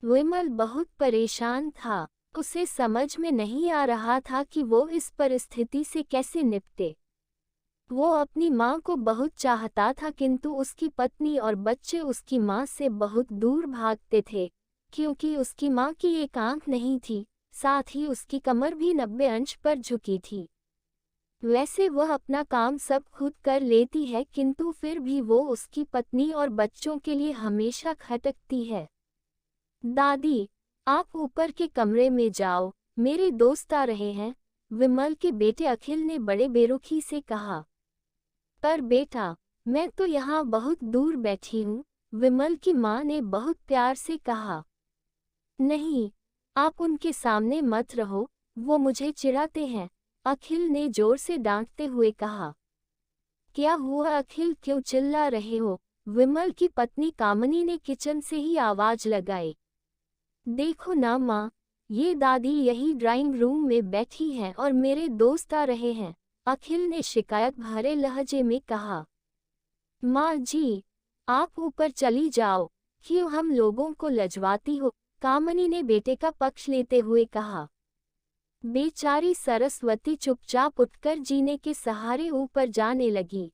विमल बहुत परेशान था। उसे समझ में नहीं आ रहा था कि वो इस परिस्थिति से कैसे निपटे। वो अपनी माँ को बहुत चाहता था, किंतु उसकी पत्नी और बच्चे उसकी माँ से बहुत दूर भागते थे, क्योंकि उसकी माँ की एक आंख नहीं थी, साथ ही उसकी कमर भी 90 अंश पर झुकी थी। वैसे वह अपना काम सब खुद कर लेती है, किंतु फिर भी वो उसकी पत्नी और बच्चों के लिए हमेशा खटकती है। दादी, आप ऊपर के कमरे में जाओ, मेरे दोस्त आ रहे हैं, विमल के बेटे अखिल ने बड़े बेरुखी से कहा। पर बेटा, मैं तो यहाँ बहुत दूर बैठी हूँ, विमल की माँ ने बहुत प्यार से कहा। नहीं, आप उनके सामने मत रहो, वो मुझे चिढ़ाते हैं, अखिल ने जोर से डांटते हुए कहा। क्या हुआ अखिल, क्यों चिल्ला रहे हो? विमल की पत्नी कामनी ने किचन से ही आवाज लगाई। देखो ना माँ, ये दादी यही ड्राइंग रूम में बैठी हैं और मेरे दोस्त आ रहे हैं, अखिल ने शिकायत भरे लहजे में कहा। माँ जी, आप ऊपर चली जाओ, क्यों हम लोगों को लजवाती हो? कामनी ने बेटे का पक्ष लेते हुए कहा। बेचारी सरस्वती चुपचाप उठकर जीने के सहारे ऊपर जाने लगी।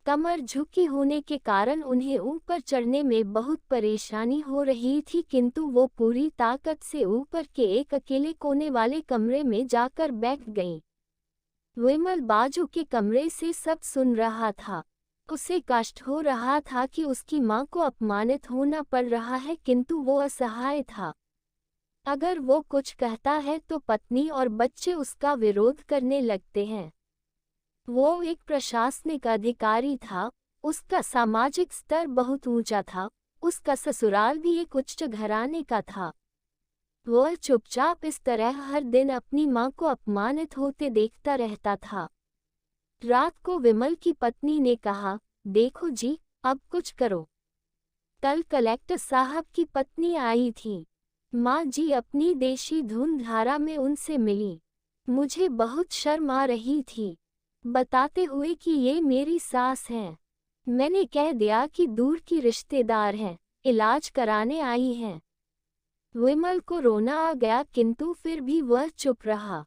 कमर झुकी होने के कारण उन्हें ऊपर चढ़ने में बहुत परेशानी हो रही थी, किंतु वो पूरी ताकत से ऊपर के एक अकेले कोने वाले कमरे में जाकर बैठ गईं। विमल बाजू के कमरे से सब सुन रहा था। उसे कष्ट हो रहा था कि उसकी माँ को अपमानित होना पड़ रहा है, किंतु वो असहाय था। अगर वो कुछ कहता है तो पत्नी और बच्चे उसका विरोध करने लगते हैं। वो एक प्रशासनिक अधिकारी था, उसका सामाजिक स्तर बहुत ऊंचा था, उसका ससुराल भी एक उच्च घराने का था। वह चुपचाप इस तरह हर दिन अपनी माँ को अपमानित होते देखता रहता था। रात को विमल की पत्नी ने कहा, देखो जी, अब कुछ करो। कल कलेक्टर साहब की पत्नी आई थी। माँ जी अपनी देशी धुन धारा में उनसे मिली। मुझे बहुत शर्म आ रही थी, बताते हुए कि ये मेरी सास हैं। मैंने कह दिया कि दूर की रिश्तेदार हैं, इलाज कराने आई हैं। विमल को रोना आ गया, किंतु फिर भी वह चुप रहा।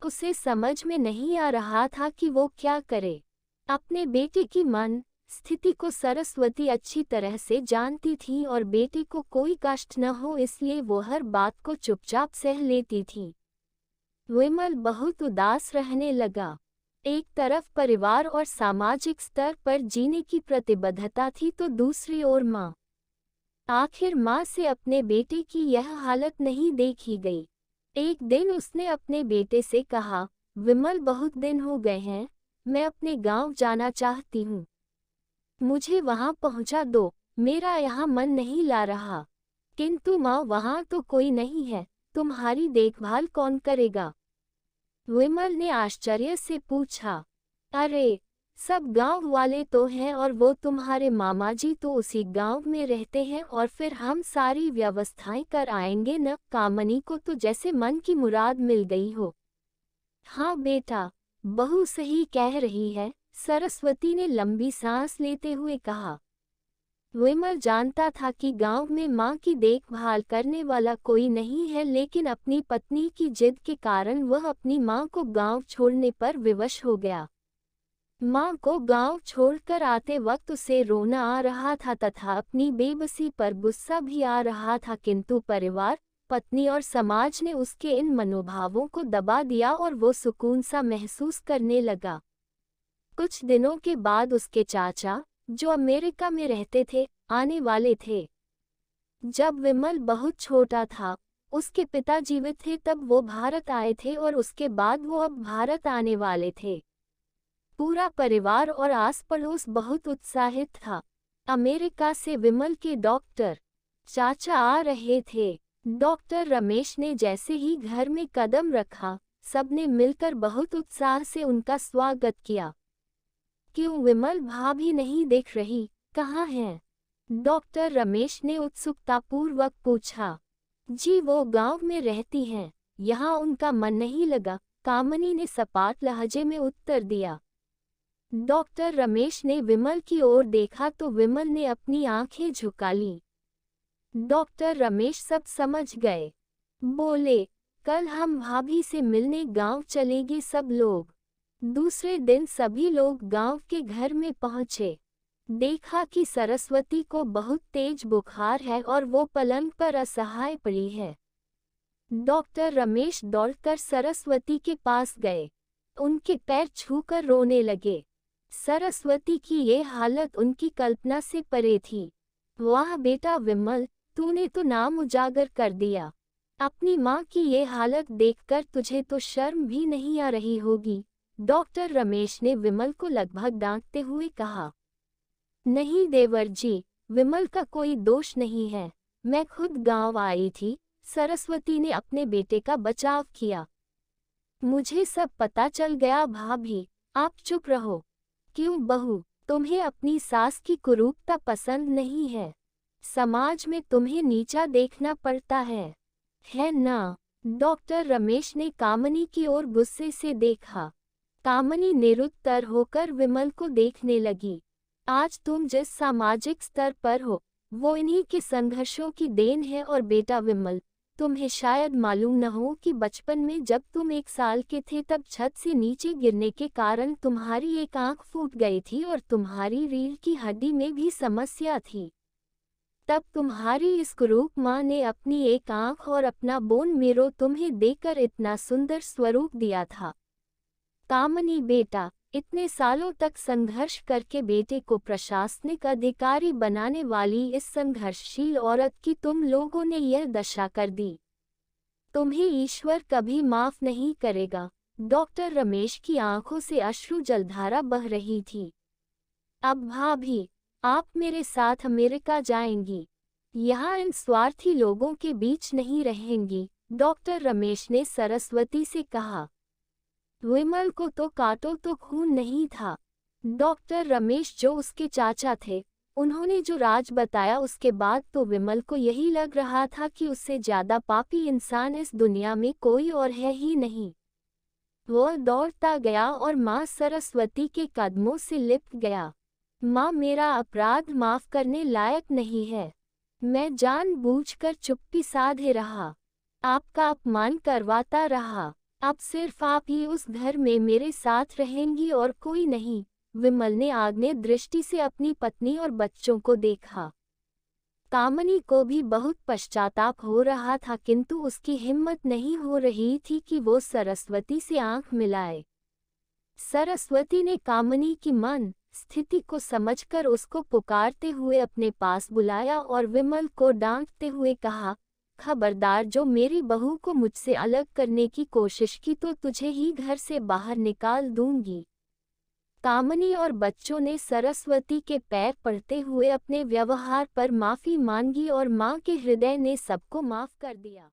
उसे समझ में नहीं आ रहा था कि वो क्या करे। अपने बेटे की मन स्थिति को सरस्वती अच्छी तरह से जानती थी और बेटे को कोई कष्ट न हो इसलिए वो हर बात को चुपचाप सह लेती थी। विमल बहुत उदास रहने लगा। एक तरफ परिवार और सामाजिक स्तर पर जीने की प्रतिबद्धता थी, तो दूसरी ओर माँ। आखिर माँ से अपने बेटे की यह हालत नहीं देखी गई। एक दिन उसने अपने बेटे से कहा, विमल बहुत दिन हो गए हैं, मैं अपने गांव जाना चाहती हूँ। मुझे वहां पहुंचा दो, मेरा यहाँ मन नहीं ला रहा। किंतु माँ, वहां तो कोई नहीं है, तुम्हारी देखभाल कौन करेगा? विमल ने आश्चर्य से पूछा। अरे, सब गांव वाले तो हैं और वो तुम्हारे मामा जी तो उसी गांव में रहते हैं और फिर हम सारी व्यवस्थाएं कर आएंगे न। कामनी को तो जैसे मन की मुराद मिल गई हो। हाँ बेटा, बहू सही कह रही है, सरस्वती ने लंबी सांस लेते हुए कहा। विमल जानता था कि गांव में मां की देखभाल करने वाला कोई नहीं है, लेकिन अपनी पत्नी की जिद के कारण वह अपनी मां को गांव छोड़ने पर विवश हो गया। मां को गांव छोड़कर आते वक्त उसे रोना आ रहा था तथा अपनी बेबसी पर गुस्सा भी आ रहा था, किंतु परिवार, पत्नी और समाज ने उसके इन मनोभावों को दबा दिया और वो सुकून सा महसूस करने लगा। कुछ दिनों के बाद उसके चाचा, जो अमेरिका में रहते थे, आने वाले थे। जब विमल बहुत छोटा था, उसके पिता जीवित थे तब वो भारत आए थे और उसके बाद वो अब भारत आने वाले थे। पूरा परिवार और आस पड़ोस बहुत उत्साहित था। अमेरिका से विमल के डॉक्टर चाचा आ रहे थे। डॉक्टर रमेश ने जैसे ही घर में कदम रखा, सबने मिलकर बहुत उत्साह से उनका स्वागत किया। क्यों विमल भाभी नहीं दिख रही, कहाँ हैं? डॉक्टर रमेश ने उत्सुकतापूर्वक पूछा। जी, वो गांव में रहती हैं, यहाँ उनका मन नहीं लगा, कामनी ने सपाट लहजे में उत्तर दिया। डॉक्टर रमेश ने विमल की ओर देखा तो विमल ने अपनी आंखें झुका लीं। डॉक्टर रमेश सब समझ गए। बोले, कल हम भाभी से मिलने गांव चलेंगे सब लोग। दूसरे दिन सभी लोग गांव के घर में पहुंचे। देखा कि सरस्वती को बहुत तेज बुखार है और वो पलंग पर असहाय पड़ी है। डॉक्टर रमेश दौड़कर सरस्वती के पास गए। उनके पैर छूकर रोने लगे। सरस्वती की ये हालत उनकी कल्पना से परे थी। वाह बेटा विमल, तूने तो नाम उजागर कर दिया। अपनी माँ की ये हालत देखकर तुझे तो शर्म भी नहीं आ रही होगी। डॉक्टर रमेश ने विमल को लगभग डांटते हुए कहा। नहीं देवर जी, विमल का कोई दोष नहीं है। मैं खुद गांव आई थी। सरस्वती ने अपने बेटे का बचाव किया। मुझे सब पता चल गया भाभी, आप चुप रहो। क्यों बहू, तुम्हें अपनी सास की कुरूपता पसंद नहीं है? समाज में तुम्हें नीचा देखना पड़ता है ना? डॉक्टर रमेश ने कामनी की ओर गुस्से से देखा। कामनी निरुत्तर होकर विमल को देखने लगी। आज तुम जिस सामाजिक स्तर पर हो, वो इन्हीं के संघर्षों की देन है। और बेटा विमल, तुम्हें शायद मालूम न हो कि बचपन में जब तुम 1 साल के थे तब छत से नीचे गिरने के कारण तुम्हारी एक आंख फूट गई थी और तुम्हारी रीढ़ की हड्डी में भी समस्या थी। तब तुम्हारी इस कुरूप माँ ने अपनी एक आंख और अपना बोन मेरो तुम्हें देकर इतना सुंदर स्वरूप दिया था। कामनी बेटा, इतने सालों तक संघर्ष करके बेटे को प्रशासनिक अधिकारी बनाने वाली इस संघर्षशील औरत की तुम लोगों ने यह दशा कर दी। तुम्हें ईश्वर कभी माफ नहीं करेगा। डॉक्टर रमेश की आंखों से अश्रु जलधारा बह रही थी। अब भाभी, आप मेरे साथ अमेरिका जाएंगी। यहाँ इन स्वार्थी लोगों के बीच नहीं रहेंगी। डॉक्टर रमेश ने सरस्वती से कहा। विमल को तो काटो तो खून नहीं था। डॉक्टर रमेश जो उसके चाचा थे, उन्होंने जो राज बताया उसके बाद तो विमल को यही लग रहा था कि उससे ज्यादा पापी इंसान इस दुनिया में कोई और है ही नहीं। वह दौड़ता गया और माँ सरस्वती के कदमों से लिपट गया। माँ, मेरा अपराध माफ करने लायक नहीं है। मैं जानबूझकर चुप्पी साधे रहा, आपका अपमान करवाता रहा। अब सिर्फ आप ही उस घर में मेरे साथ रहेंगी और कोई नहीं। विमल ने आग्नेय दृष्टि से अपनी पत्नी और बच्चों को देखा। कामनी को भी बहुत पश्चाताप हो रहा था, किंतु उसकी हिम्मत नहीं हो रही थी कि वो सरस्वती से आंख मिलाए। सरस्वती ने कामनी की मन स्थिति को समझकर उसको पुकारते हुए अपने पास बुलाया और विमल को डांटते हुए कहा, खबरदार, जो मेरी बहू को मुझसे अलग करने की कोशिश की तो तुझे ही घर से बाहर निकाल दूंगी। कामनी और बच्चों ने सरस्वती के पैर पड़ते हुए अपने व्यवहार पर माफी मांगी और मां के हृदय ने सबको माफ कर दिया।